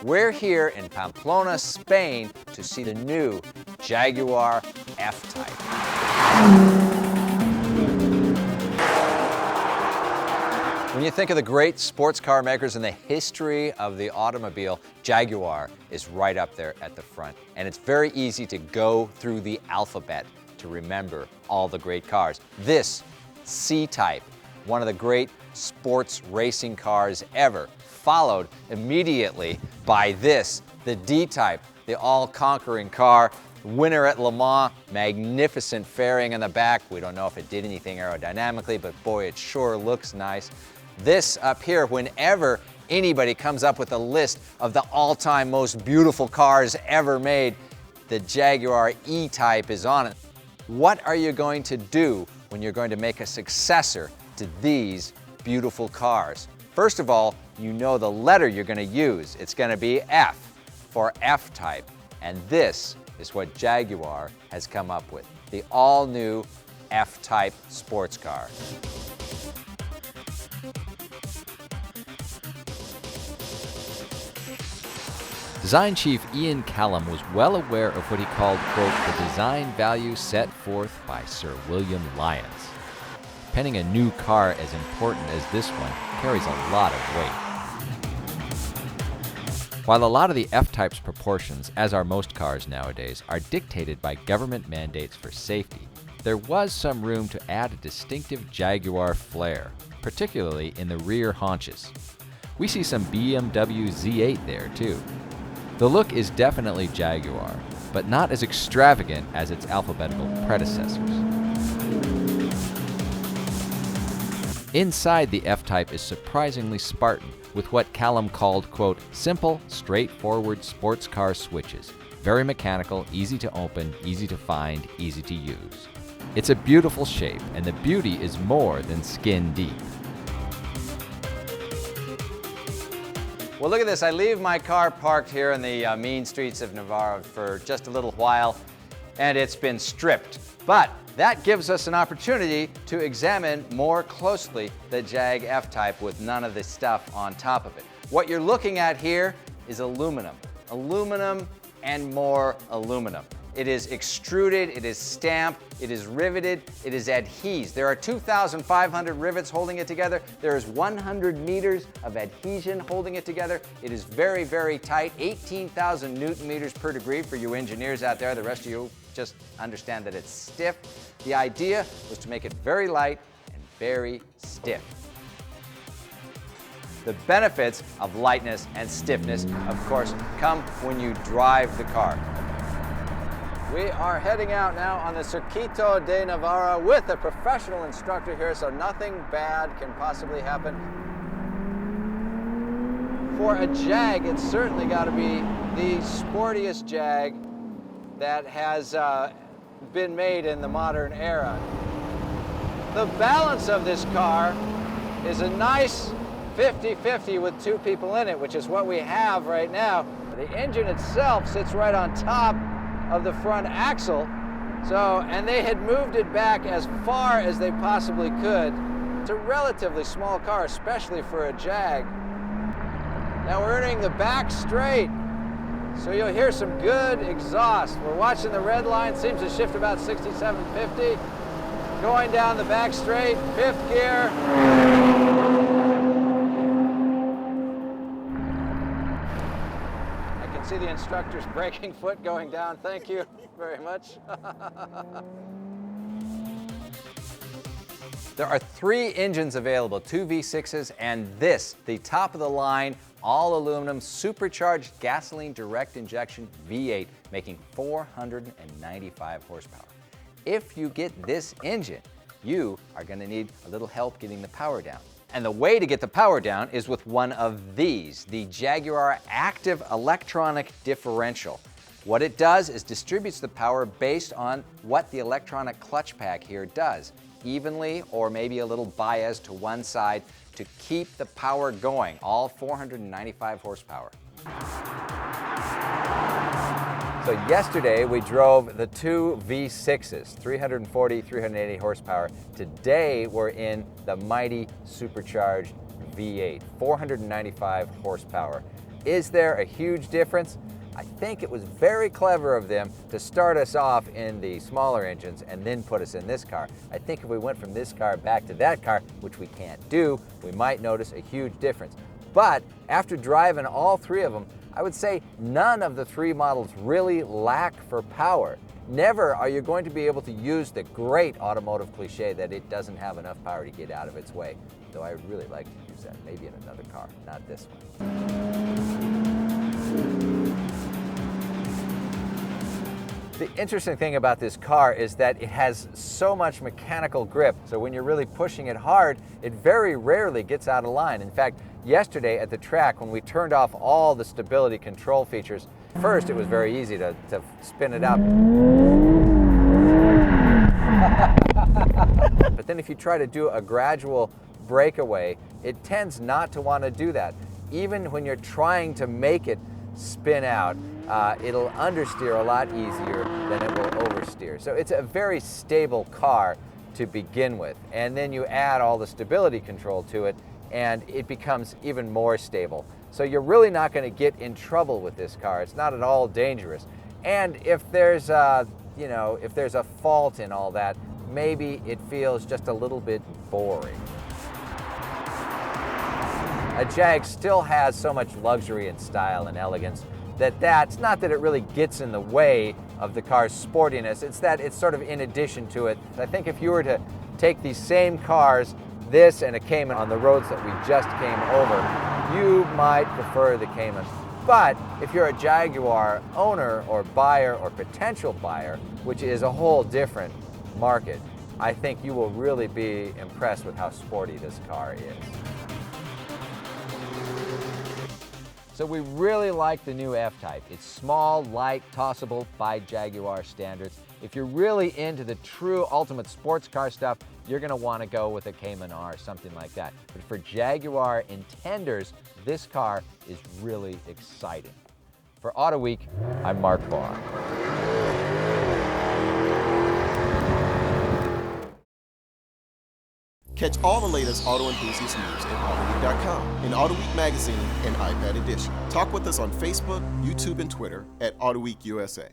We're here in Pamplona, Spain to see the new Jaguar F-Type. When you think of the great sports car makers in the history of the automobile, Jaguar is right up there at the front. And it's very easy to go through the alphabet to remember all the great cars. This C-Type, one of the great sports racing cars ever, followed immediately by this, the D-Type, the all-conquering car, winner at Le Mans, magnificent fairing in the back. We don't know if it did anything aerodynamically, but boy, it sure looks nice. This up here, whenever anybody comes up with a list of the all-time most beautiful cars ever made, the Jaguar E-Type is on it. What are you going to do when you're going to make a successor to these beautiful cars? First of all, you know the letter you're going to use. It's going to be F for F-Type. And this is what Jaguar has come up with, the all-new F-Type sports car. Design Chief Ian Callum was well aware of what he called, quote, the design value set forth by Sir William Lyons. Penning a new car as important as this one carries a lot of weight. While a lot of the F-Type's proportions, as are most cars nowadays, are dictated by government mandates for safety, there was some room to add a distinctive Jaguar flair, particularly in the rear haunches. We see some BMW Z8 there too. The look is definitely Jaguar, but not as extravagant as its alphabetical predecessors. Inside the F-Type is surprisingly Spartan, with what Callum called, quote, simple, straightforward sports car switches. Very mechanical, easy to open, easy to find, easy to use. It's a beautiful shape, and the beauty is more than skin deep. Well, look at this. I leave my car parked here in the mean streets of Navarra for just a little while, and it's been stripped. But that gives us an opportunity to examine more closely the Jag F-Type with none of the stuff on top of it. What you're looking at here is aluminum. Aluminum and more aluminum. It is extruded, it is stamped, it is riveted, it is adhesed. There are 2,500 rivets holding it together. There is 100 meters of adhesion holding it together. It is very, very tight, 18,000 Newton meters per degree for you engineers out there. The rest of you just understand that it's stiff. The idea was to make it very light and very stiff. The benefits of lightness and stiffness, of course, come when you drive the car. We are heading out now on the Circuito de Navarra with a professional instructor here, so nothing bad can possibly happen. For a Jag, it's certainly got to be the sportiest Jag that has been made in the modern era. The balance of this car is a nice 50-50 with two people in it, which is what we have right now. The engine itself sits right on top of the front axle, and they had moved it back as far as they possibly could. It's a relatively small car, especially for a Jag. Now we're entering the back straight, so you'll hear some good exhaust. We're watching the red line, seems to shift about 6750. Going down the back straight, fifth gear. See the instructor's braking foot going down. Thank you very much. There are 3 engines available, 2 V6s and this, the top of the line, all aluminum, supercharged gasoline direct injection V8, making 495 horsepower. If you get this engine, you are going to need a little help getting the power down. And the way to get the power down is with one of these, the Jaguar Active Electronic Differential. What it does is distributes the power based on what the electronic clutch pack here does, evenly or maybe a little biased to one side to keep the power going, all 495 horsepower. So yesterday we drove the 2 V6s, 340, 380 horsepower. Today we're in the mighty supercharged V8, 495 horsepower. Is there a huge difference? I think it was very clever of them to start us off in the smaller engines and then put us in this car. I think if we went from this car back to that car, which we can't do, we might notice a huge difference. But after driving all three of them, I would say none of the three models really lack for power. Never are you going to be able to use the great automotive cliche that it doesn't have enough power to get out of its way. Though I would really like to use that, maybe in another car, not this one. The interesting thing about this car is that it has so much mechanical grip, so when you're really pushing it hard, it very rarely gets out of line. In fact, yesterday at the track, when we turned off all the stability control features, first it was very easy to spin it up. But then if you try to do a gradual breakaway, it tends not to want to do that. Even when you're trying to make it spin out, it'll understeer a lot easier than it will oversteer. So it's a very stable car to begin with. And then you add all the stability control to it, and it becomes even more stable. So you're really not going to get in trouble with this car. It's not at all dangerous. And if there's if there's a fault in all that, maybe it feels just a little bit boring. A Jag still has so much luxury and style and elegance that's not that it really gets in the way of the car's sportiness, it's that it's sort of in addition to it. I think if you were to take these same cars, this and a Cayman, on the roads that we just came over, you might prefer the Cayman. But if you're a Jaguar owner or buyer or potential buyer, which is a whole different market, I think you will really be impressed with how sporty this car is. So we really like the new F-Type. It's small, light, tossable by Jaguar standards. If you're really into the true ultimate sports car stuff, you're gonna wanna go with a Cayman R, something like that. But for Jaguar intenders, this car is really exciting. For Auto Week, I'm Mark Barr. Catch all the latest auto enthusiast news at AutoWeek.com, in Auto Week magazine and iPad edition. Talk with us on Facebook, YouTube, and Twitter at AutoWeek USA.